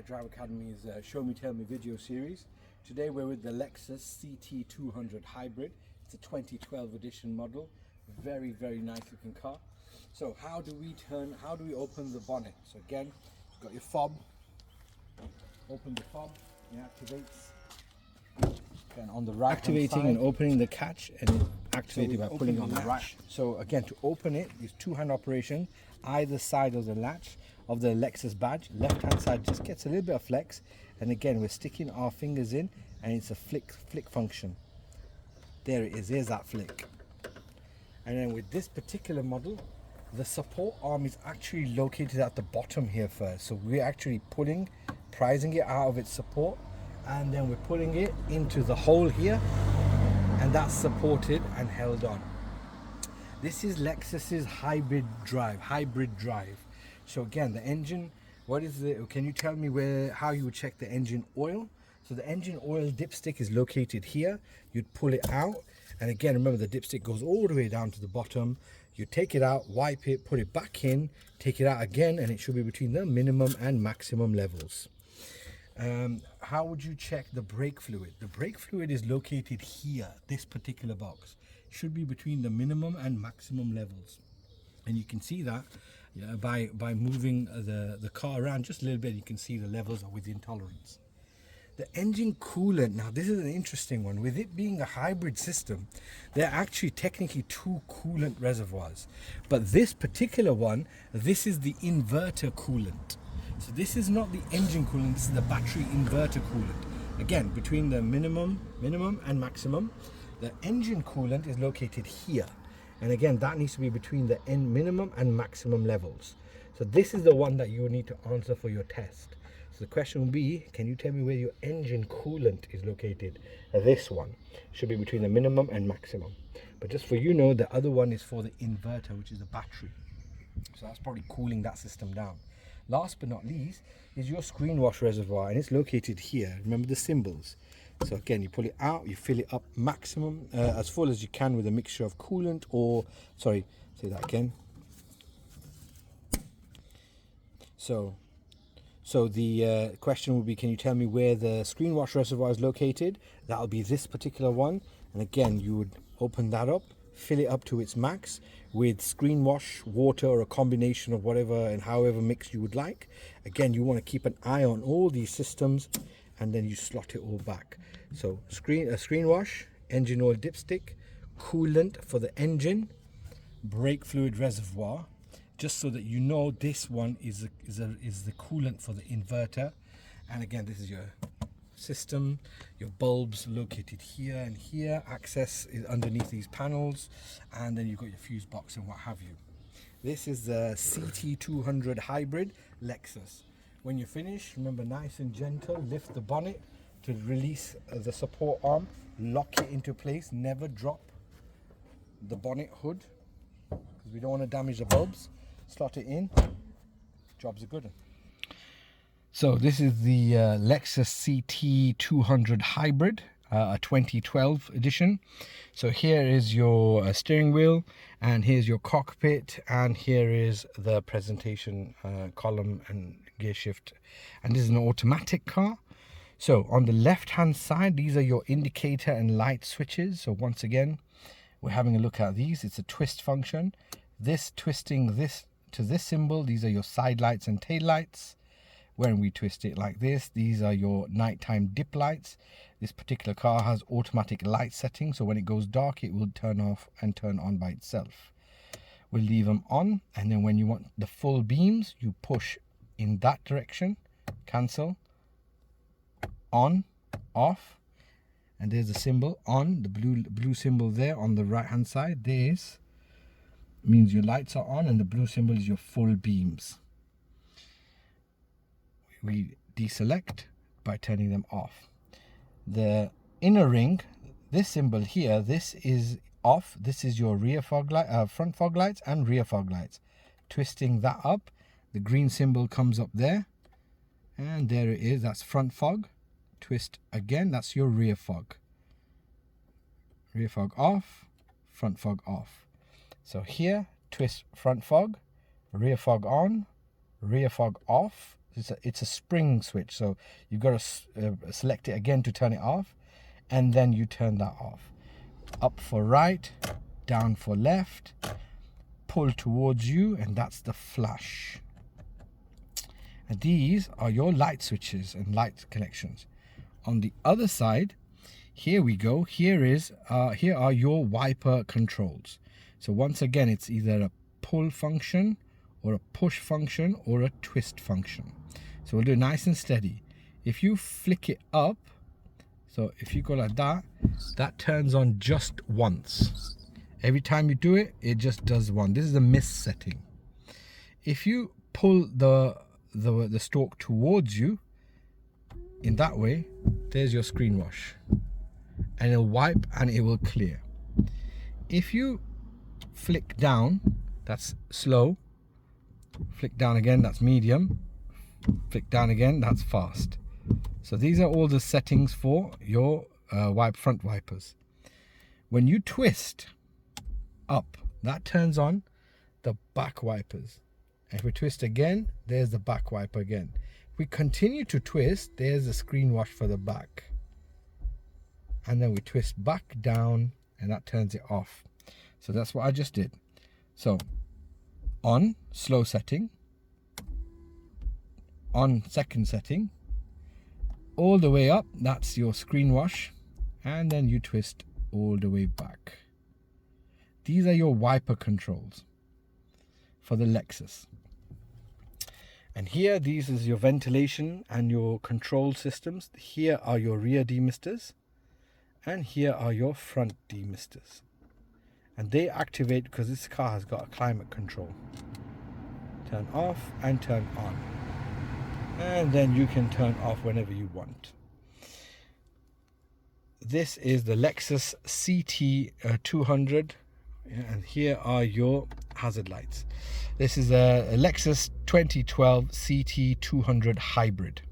Right Drive Academy's Show Me Tell Me video series. Today we're with the Lexus Ct200 Hybrid. It's a 2012 edition model. Very, very nice looking car. So how do we open the bonnet? So again, you've got your fob. Open the fob, it activates. Again, on the right Activating and opening the catch, and activated by pulling on the latch. right. So again, to open it, there's two-hand operation, either side of the latch of the Lexus badge. Left hand side just gets a little bit of flex, and again we're sticking our fingers in and it's a flick function. There it is, there's that flick. And then with this particular model, the support arm is actually located at the bottom here first. So we're actually prizing it out of its support, and then we're pulling it into the hole here, and that's supported and held on. This is Lexus's hybrid drive. So again, the engine, can you tell me how you would check the engine oil? So the engine oil dipstick is located here. You'd pull it out, and again, remember the dipstick goes all the way down to the bottom. You take it out, wipe it, put it back in, take it out again, and it should be between the minimum and maximum levels. How would you check the brake fluid? The brake fluid is located here, this particular box. It should be between the minimum and maximum levels. And you can see that by moving the car around just a little bit. You can see the levels are within tolerance. The engine coolant, now this is an interesting one. With it being a hybrid system, there are actually technically two coolant reservoirs. But this particular one, this is the inverter coolant. So this is not the engine coolant, this is the battery inverter coolant. Again, between the minimum and maximum. The engine coolant is located here. And again, that needs to be between the minimum and maximum levels. So this is the one that you will need to answer for your test. So the question will be, can you tell me where your engine coolant is located? This one should be between the minimum and maximum. But just for the other one is for the inverter, which is the battery. So that's probably cooling that system down. Last but not least is your screen wash reservoir, and it's located here. Remember the symbols. So again, you pull it out, you fill it up maximum, as full as you can with a mixture of coolant or, sorry, say that again. So the question will be, can you tell me where the screen wash reservoir is located? That'll be this particular one. And again, you would open that up, fill it up to its max with screen wash, water, or a combination of whatever and however mix you would like. Again, you want to keep an eye on all these systems, and then you slot it all back. So screen wash, engine oil dipstick, coolant for the engine, brake fluid reservoir, just so that you know this one is the coolant for the inverter. And again, this is your system, your bulbs located here and here, access is underneath these panels, and then you've got your fuse box and what have you. This is the Ct200 Hybrid Lexus. When you finish, remember, nice and gentle, lift the bonnet to release the support arm, lock it into place, never drop the bonnet hood because we don't want to damage the bulbs. Slot it in, job's a good one. So this is the Lexus Ct200 Hybrid, a 2012 edition. So here is your steering wheel, and here's your cockpit, and here is the presentation column and gear shift. And this is an automatic car. So on the left hand side, these are your indicator and light switches. So once again, we're having a look at these. It's a twist function. This twisting this to this symbol, these are your side lights and tail lights. When we twist it like this, these are your nighttime dip lights. This particular car has automatic light settings, so when it goes dark, it will turn off and turn on by itself. We'll leave them on, and then when you want the full beams, you push in that direction, cancel, on, off, and there's the symbol on, the blue symbol there on the right hand side. This means your lights are on, and the blue symbol is your full beams. We deselect by turning them off. The inner ring, this symbol here, this is off. This is your rear fog light, front fog lights and rear fog lights. Twisting that up, the green symbol comes up there, and there it is. That's front fog. Twist again, that's your rear fog. Rear fog off, front fog off. So here, twist front fog, rear fog on, rear fog off, It's a spring switch, so you've got to select it again to turn it off, and then you turn that off. Up for right, down for left, pull towards you, and that's the flash. And these are your light switches and light connections. On the other side, here we go. Here are your wiper controls. So once again, it's either a pull function or a push function or a twist function. So we'll do it nice and steady. If you flick it up, so if you go like that, that turns on just once. Every time you do it, it just does one. This is the miss setting. If you pull the stalk towards you in that way, there's your screen wash, and it'll wipe and it will clear. If you flick down, that's slow. Flick down again, that's medium. Flick down again, that's fast. So these are all the settings for your front wipers. When you twist up, that turns on the back wipers. And if we twist again, there's the back wiper again. If we continue to twist, there's the screen wash for the back. And then we twist back down, and that turns it off. So that's what I just did. So on slow setting, on second setting, all the way up, that's your screen wash, and then you twist all the way back. These are your wiper controls for the Lexus. And here, these is your ventilation and your control systems. Here are your rear demisters, and here are your front demisters. And they activate because this car has got a climate control. Turn off and turn on. And then you can turn off whenever you want. This is the Lexus Ct200, and here are your hazard lights. This is a Lexus 2012 Ct200 hybrid.